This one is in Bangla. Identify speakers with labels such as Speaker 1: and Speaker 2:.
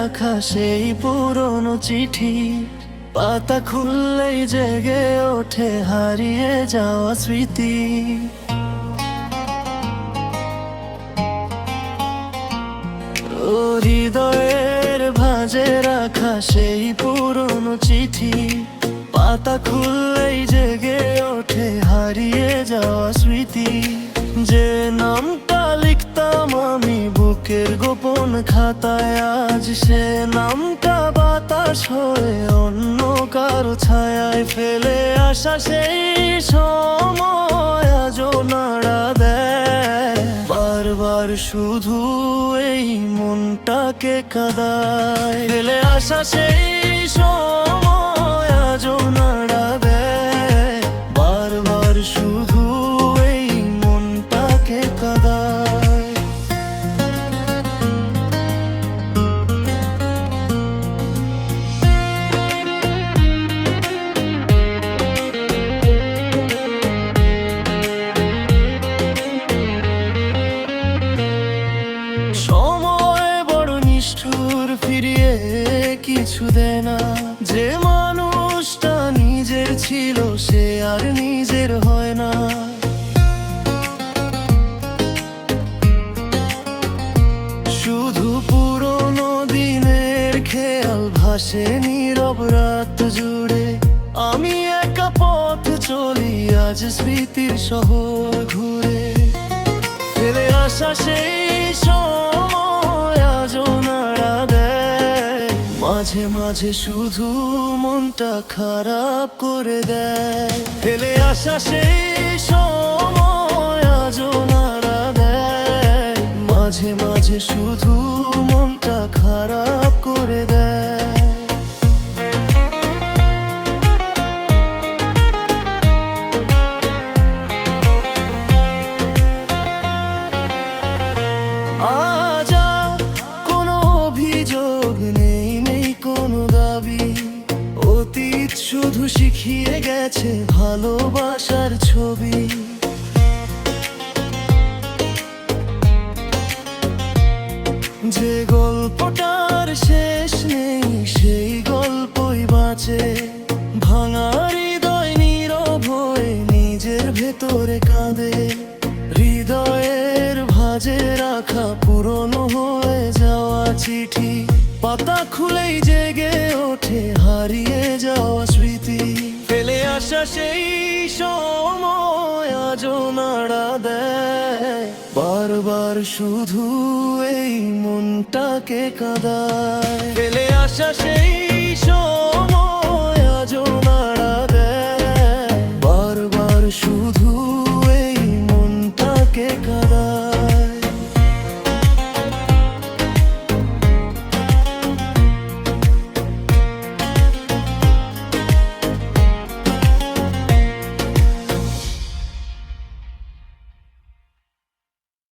Speaker 1: রাখা সেই পুরনো চিঠি, পাতা খুললেই জেগে ওঠে হারিয়ে যাওয়া স্মৃতি। ও হৃদয়ের ভাঁজে রাখা সেই পুরনো চিঠি, পাতা খুললেই জেগে ওঠে হারিয়ে যাওয়া স্মৃতি। যে নামটা লিখতাম আমি বুকের গোপন খাতায়, আজ সে নামটা বাতাস হয়ে অন্য কারো ছায়ায় ফেলে আসা সেই সময় আজও নাড়া দেয়। বারবার শুধু এই মনটাকে কাঁদায়, ফেলে আসা সেই সময় আজও নাড়া দেয়। বারবার শুধু এই মনটাকে কাঁদায়। সময় বড় নিষ্ঠুর, ফিরিয়ে কিছু দেয় না। যে মানুষটা নিজের ছিল সে আর নিজের হয় না। শুধু পুরনো দিনের খেয়াল ভাসে নীরব রাত জুড়ে। আমি একা পথ চলি আজ স্মৃতির শহর ঘুরে, ফেলে আসা সেই সময় আজও নাড়া দেয়। মাঝে মাঝে শুধু মনটা খারাপ করে দেয়, ফেলে আসা সেই সময় আজও নাড়া দেয়। মাঝে মাঝে শুধু মনটা খারাপ করে দেয়। আজ আর কোনো অভিযোগ নেই, নেই কোনো দাবি। অতীত শুধু শিখিয়ে গেছে ভালোবাসার ছবি। যে গল্পটার শেষ নেই সেই গল্পই বাঁচে। ভাঙা হৃদয় নীরব হয়ে নিজের ভেতরে কাঁদে। হৃদয়ের ভাঁজে রাখা পুরনো হয়ে যাওয়া চিঠি, পাতা খুলেই জেগে ওঠে হারিয়ে যাওয়া স্মৃতি। ফেলে আসা সেই সময় আজও নাড়া দেয়। বারবার শুধু এই মনটাকে কাঁদায়, ফেলে আসা সেই